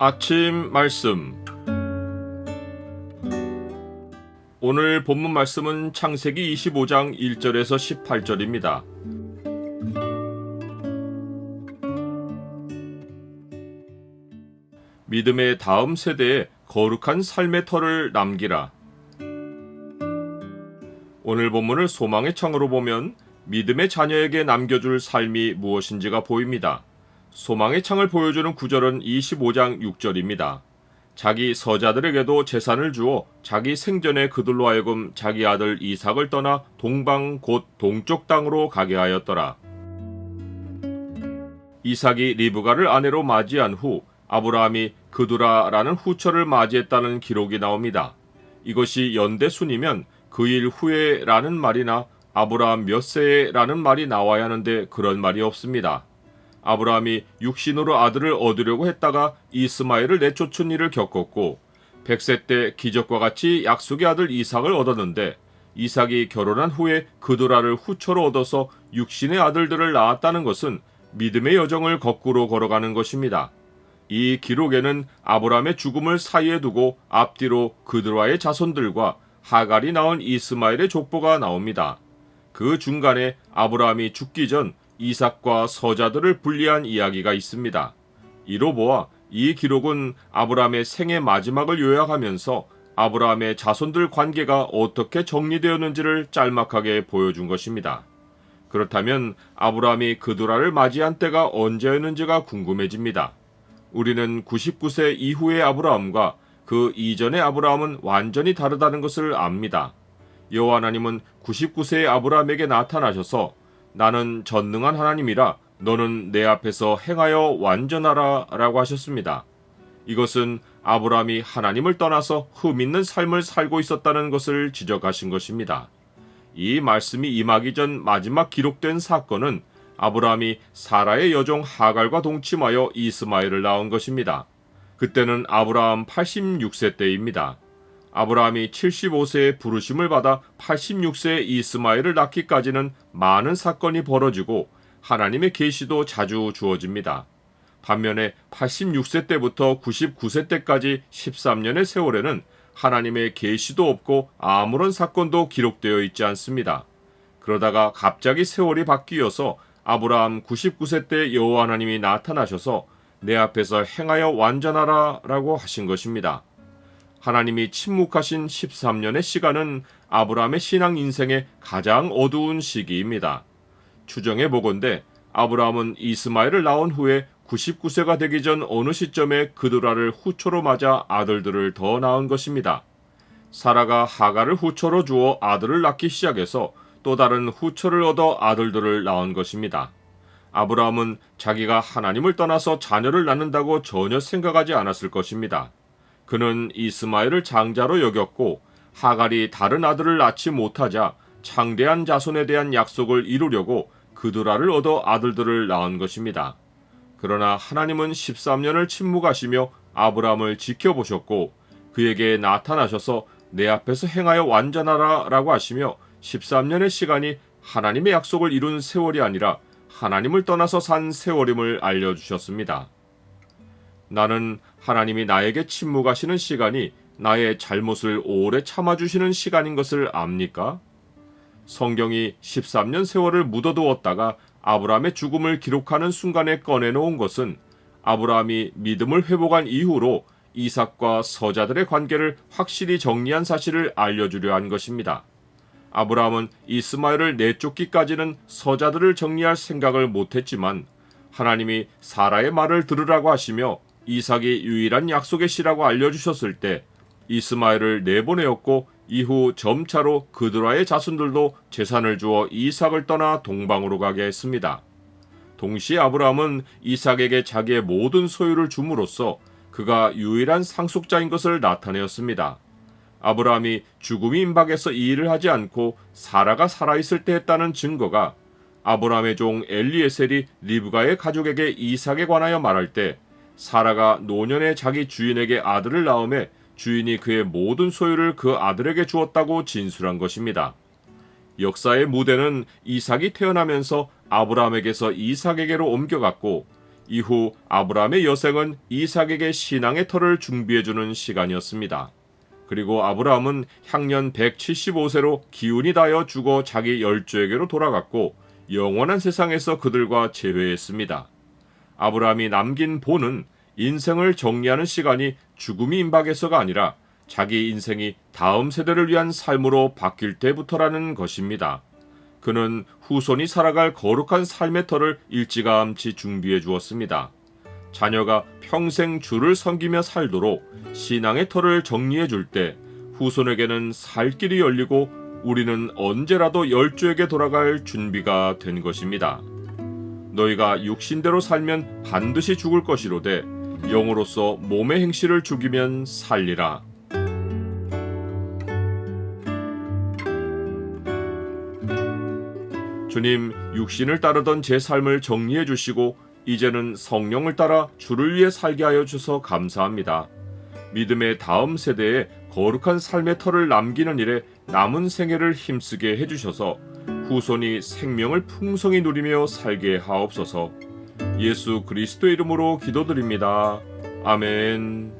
아침 말씀. 오늘 본문 말씀은 창세기 25장 1절에서 18절입니다. 믿음의 다음 세대에 거룩한 삶의 터를 남기라. 오늘 본문을 소망의 창으로 보면 믿음의 자녀에게 남겨줄 삶이 무엇인지가 보입니다. 소망의 창을 보여주는 구절은 25장 6절입니다. 자기 서자들에게도 재산을 주어 자기 생전에 그들로 하여금 자기 아들 이삭을 떠나 동방 곧 동쪽 땅으로 가게 하였더라. 이삭이 리브가를 아내로 맞이한 후 아브라함이 그두라라는 후처를 맞이했다는 기록이 나옵니다. 이것이 연대순이면 그 일 후에라는 말이나 아브라함 몇 세라는 말이 나와야 하는데 그런 말이 없습니다. 아브라함이 육신으로 아들을 얻으려고 했다가 이스마엘을 내쫓은 일을 겪었고 100세 때 기적과 같이 약속의 아들 이삭을 얻었는데 이삭이 결혼한 후에 그두라를 후처로 얻어서 육신의 아들들을 낳았다는 것은 믿음의 여정을 거꾸로 걸어가는 것입니다. 이 기록에는 아브라함의 죽음을 사이에 두고 앞뒤로 그두라의 자손들과 하갈이 낳은 이스마엘의 족보가 나옵니다. 그 중간에 아브라함이 죽기 전 이삭과 서자들을 분리한 이야기가 있습니다. 이로 보아 이 기록은 아브라함의 생의 마지막을 요약하면서 아브라함의 자손들 관계가 어떻게 정리되었는지를 짤막하게 보여준 것입니다. 그렇다면 아브라함이 그두라를 맞이한 때가 언제였는지가 궁금해집니다. 우리는 99세 이후의 아브라함과 그 이전의 아브라함은 완전히 다르다는 것을 압니다. 여호와 하나님은 99세의 아브라함에게 나타나셔서 나는 전능한 하나님이라 너는 내 앞에서 행하여 완전하라 라고 하셨습니다. 이것은 아브라함이 하나님을 떠나서 흠있는 삶을 살고 있었다는 것을 지적하신 것입니다. 이 말씀이 임하기 전 마지막 기록된 사건은 아브라함이 사라의 여종 하갈과 동침하여 이스마엘을 낳은 것입니다. 그때는 아브라함 86세 때입니다. 아브라함이 75세에 부르심을 받아 86세에 이스마엘을 낳기까지는 많은 사건이 벌어지고 하나님의 계시도 자주 주어집니다. 반면에 86세 때부터 99세 때까지 13년의 세월에는 하나님의 계시도 없고 아무런 사건도 기록되어 있지 않습니다. 그러다가 갑자기 세월이 바뀌어서 아브라함 99세 때 여호와 하나님이 나타나셔서 내 앞에서 행하여 완전하라 라고 하신 것입니다. 하나님이 침묵하신 13년의 시간은 아브라함의 신앙 인생의 가장 어두운 시기입니다. 추정해 보건대 아브라함은 이스마엘을 낳은 후에 99세가 되기 전 어느 시점에 그두라를 후초로 맞아 아들들을 더 낳은 것입니다. 사라가 하갈을 후초로 주어 아들을 낳기 시작해서 또 다른 후초를 얻어 아들들을 낳은 것입니다. 아브라함은 자기가 하나님을 떠나서 자녀를 낳는다고 전혀 생각하지 않았을 것입니다. 그는 이스마엘을 장자로 여겼고 하갈이 다른 아들을 낳지 못하자 창대한 자손에 대한 약속을 이루려고 그두라를 얻어 아들들을 낳은 것입니다. 그러나 하나님은 13년을 침묵하시며 아브라함을 지켜보셨고 그에게 나타나셔서 내 앞에서 행하여 완전하라 라고 하시며 13년의 시간이 하나님의 약속을 이룬 세월이 아니라 하나님을 떠나서 산 세월임을 알려주셨습니다. 나는 하나님이 나에게 침묵하시는 시간이 나의 잘못을 오래 참아주시는 시간인 것을 압니까? 성경이 13년 세월을 묻어두었다가 아브라함의 죽음을 기록하는 순간에 꺼내놓은 것은 아브라함이 믿음을 회복한 이후로 이삭과 서자들의 관계를 확실히 정리한 사실을 알려주려 한 것입니다. 아브라함은 이스마엘을 내쫓기까지는 서자들을 정리할 생각을 못했지만 하나님이 사라의 말을 들으라고 하시며 이삭이 유일한 약속의 씨라고 알려주셨을 때 이스마엘을 내보내었고 이후 점차로 그두라의 자손들도 재산을 주어 이삭을 떠나 동방으로 가게 했습니다. 동시에 아브라함은 이삭에게 자기의 모든 소유를 줌으로써 그가 유일한 상속자인 것을 나타내었습니다. 아브라함이 죽음이 임박해서 이 일을 하지 않고 사라가 살아있을 때 했다는 증거가 아브라함의 종 엘리에셀이 리브가의 가족에게 이삭에 관하여 말할 때 사라가 노년에 자기 주인에게 아들을 낳음에 주인이 그의 모든 소유를 그 아들에게 주었다고 진술한 것입니다. 역사의 무대는 이삭이 태어나면서 아브라함에게서 이삭에게로 옮겨갔고 이후 아브라함의 여생은 이삭에게 신앙의 터를 준비해주는 시간이었습니다. 그리고 아브라함은 향년 175세로 기운이 다여 죽어 자기 열조에게로 돌아갔고 영원한 세상에서 그들과 재회했습니다. 아브라함이 남긴 본은 인생을 정리하는 시간이 죽음이 임박해서가 아니라 자기 인생이 다음 세대를 위한 삶으로 바뀔 때부터라는 것입니다. 그는 후손이 살아갈 거룩한 삶의 터를 일찌감치 준비해 주었습니다. 자녀가 평생 주를 섬기며 살도록 신앙의 터를 정리해 줄 때 후손에게는 살 길이 열리고 우리는 언제라도 열조에게 돌아갈 준비가 된 것입니다. 너희가 육신대로 살면 반드시 죽을 것이로되 영으로서 몸의 행실을 죽이면 살리라. 주님, 육신을 따르던 제 삶을 정리해 주시고 이제는 성령을 따라 주를 위해 살게 하여 주셔서 감사합니다. 믿음의 다음 세대에 거룩한 삶의 터를 남기는 일에 남은 생애를 힘쓰게 해주셔서 후손이 생명을 풍성히 누리며 살게 하옵소서. 예수 그리스도의 이름으로 기도드립니다. 아멘.